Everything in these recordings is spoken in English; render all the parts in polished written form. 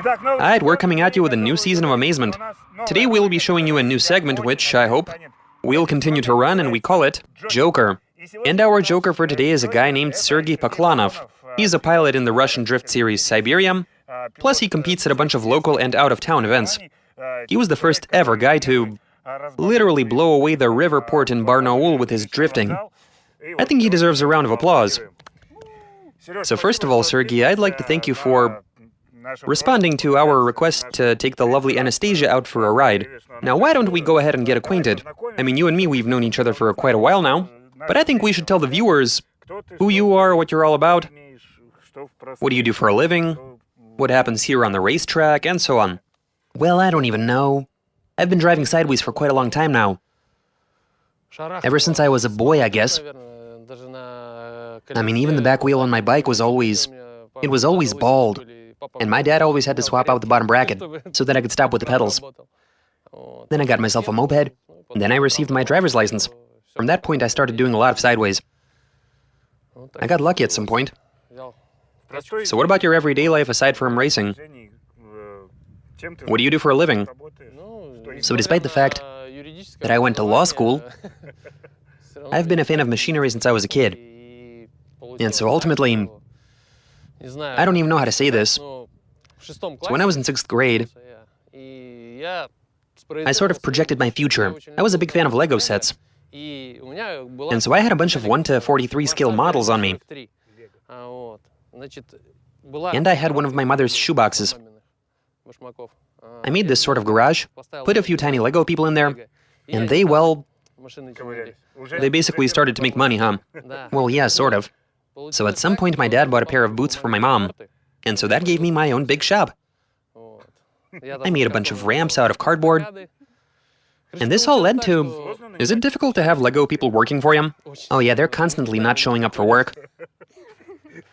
Alright, we're coming at you with a new season of amazement. Today we'll be showing you a new segment which, I hope, we'll continue to run, and we call it Joker. And our Joker for today is a guy named Sergey Paklanov. He's a pilot in the Russian drift series Siberia, plus he competes at a bunch of local and out-of-town events. He was the first ever guy to literally blow away the river port in Barnaul with his drifting. I think he deserves a round of applause. So first of all, Sergey, I'd like to thank you for responding to our request to take the lovely Anastasia out for a ride. Now, why don't we go ahead and get acquainted? I mean, you and me, we've known each other for quite a while now, but I think we should tell the viewers who you are, what you're all about, what do you do for a living, what happens here on the racetrack, and so on. Well, I don't even know. I've been driving sideways for quite a long time now. Ever since I was a boy, I guess. I mean, even the back wheel on my bike was always bald. And my dad always had to swap out the bottom bracket so that I could stop with the pedals. Then I got myself a moped, and then I received my driver's license. From that point, I started doing a lot of sideways. I got lucky at some point. So what about your everyday life aside from racing? What do you do for a living? So despite the fact that I went to law school, I've been a fan of machinery since I was a kid. And so ultimately, I don't even know how to say this. So when I was in 6th grade, I sort of projected my future. I was a big fan of Lego sets. And so I had a bunch of 1 to 43 scale models on me. And I had one of my mother's shoeboxes. I made this sort of garage, put a few tiny Lego people in there, and they, well, they basically started to make money, huh? Well, yeah, sort of. So at some point my dad bought a pair of boots for my mom, and so that gave me my own big shop. I made a bunch of ramps out of cardboard, and this all led to... Is it difficult to have Lego people working for you? Oh yeah, they're constantly not showing up for work.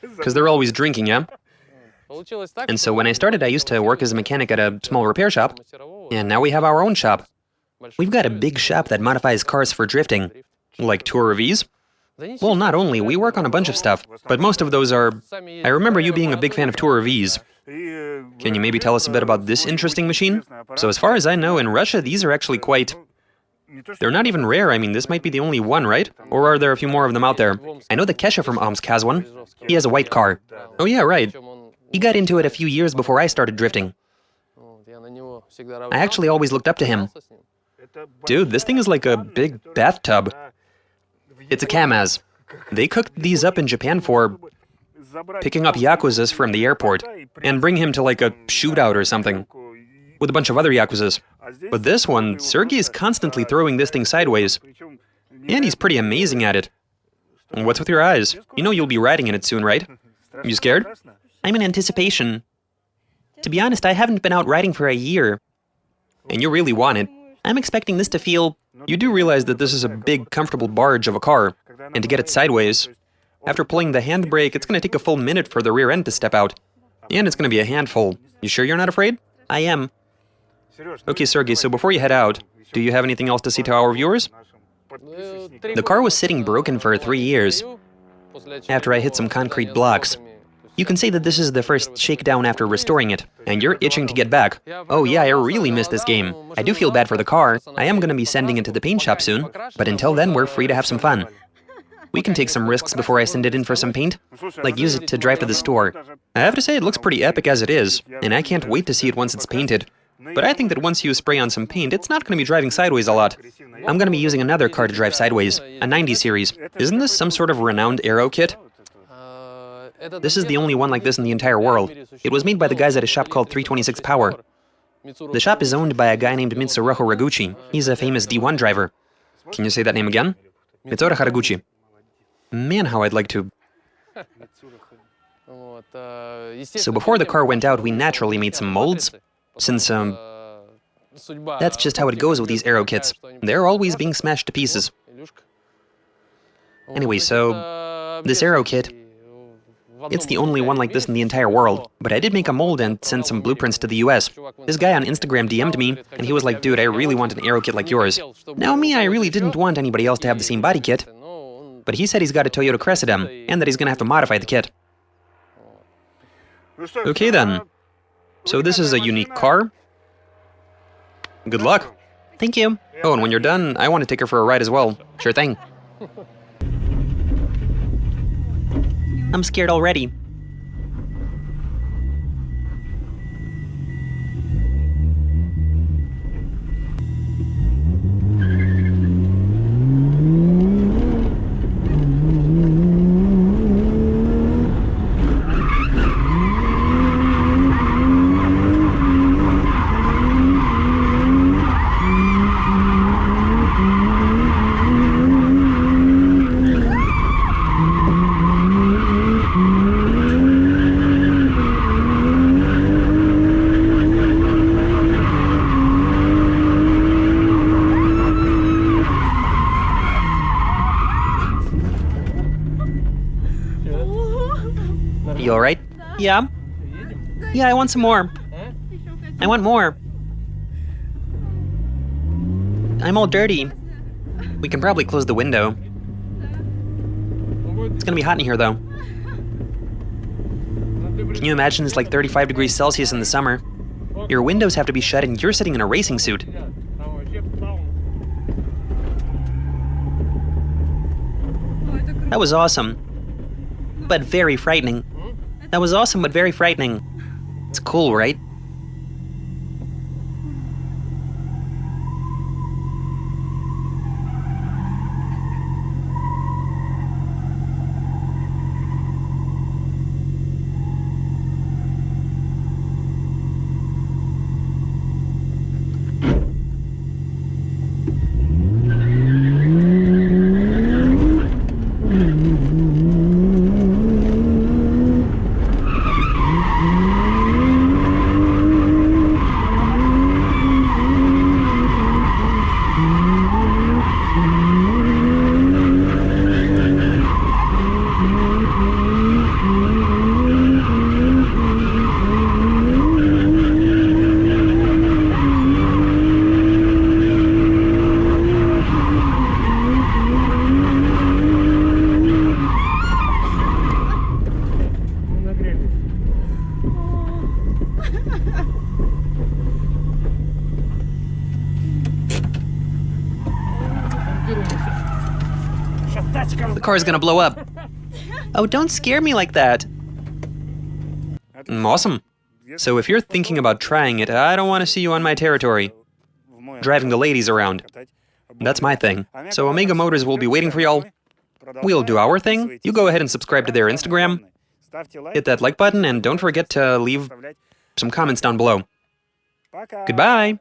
Because they're always drinking, yeah? And so when I started, I used to work as a mechanic at a small repair shop, and now we have our own shop. We've got a big shop that modifies cars for drifting. Like Tour Vs? Well, not only, we work on a bunch of stuff, but most of those are... I remember you being a big fan of Tour Vs. Can you maybe tell us a bit about this interesting machine? So as far as I know, in Russia, these are actually quite... They're not even rare. I mean, this might be the only one, right? Or are there a few more of them out there? I know that Kesha from Omsk has one. He has a white car. Oh yeah, right. He got into it a few years before I started drifting. I actually always looked up to him. Dude, this thing is like a big bathtub. It's a Kamaz. They cooked these up in Japan for picking up Yakuzas from the airport and bring him to like a shootout or something with a bunch of other Yakuzas. But this one, Sergey is constantly throwing this thing sideways. And he's pretty amazing at it. What's with your eyes? You know you'll be riding in it soon, right? You scared? I'm in anticipation. To be honest, I haven't been out riding for a year. And you really want it. I'm expecting this to feel... You do realize that this is a big, comfortable barge of a car, and to get it sideways, after pulling the handbrake, it's going to take a full minute for the rear end to step out. And it's going to be a handful. You sure you're not afraid? I am. Okay, Sergey, so before you head out, do you have anything else to say to our viewers? The car was sitting broken for 3 years, after I hit some concrete blocks. You can say that this is the first shakedown after restoring it, and you're itching to get back. Oh yeah, I really miss this game. I do feel bad for the car. I am gonna be sending it to the paint shop soon, but until then, we're free to have some fun. We can take some risks before I send it in for some paint, like use it to drive to the store. I have to say, it looks pretty epic as it is, and I can't wait to see it once it's painted. But I think that once you spray on some paint, it's not gonna be driving sideways a lot. I'm gonna be using another car to drive sideways, a 90 series. Isn't this some sort of renowned aero kit? This is the only one like this in the entire world. It was made by the guys at a shop called 326 Power. The shop is owned by a guy named Mitsuruho Haraguchi. He's a famous D1 driver. Can you say that name again? Mitsuruho Haraguchi. Man, how I'd like to. So before the car went out, we naturally made some molds, since, that's just how it goes with these aero kits. They're always being smashed to pieces. Anyway, so, this aero kit, it's the only one like this in the entire world. But I did make a mold and send some blueprints to the US. This guy on Instagram DM'd me, and he was like, dude, I really want an aero kit like yours. Now me, I really didn't want anybody else to have the same body kit. But he said he's got a Toyota Cressida, and that he's gonna have to modify the kit. Okay then. So this is a unique car. Good luck. Thank you. Oh, and when you're done, I want to take her for a ride as well. Sure thing. I'm scared already. You alright? Yeah? Yeah, I want some more. I want more. I'm all dirty. We can probably close the window. It's gonna be hot in here, though. Can you imagine it's like 35 degrees Celsius in the summer? Your windows have to be shut and you're sitting in a racing suit. That was awesome. But very frightening. That was awesome, but very frightening. It's cool, right? The car's gonna blow up. Oh, don't scare me like that. Awesome. So if you're thinking about trying it, I don't want to see you on my territory. Driving the ladies around. That's my thing. So Omega Motors will be waiting for y'all. We'll do our thing. You go ahead and subscribe to their Instagram. Hit that like button and don't forget to leave some comments down below. Goodbye.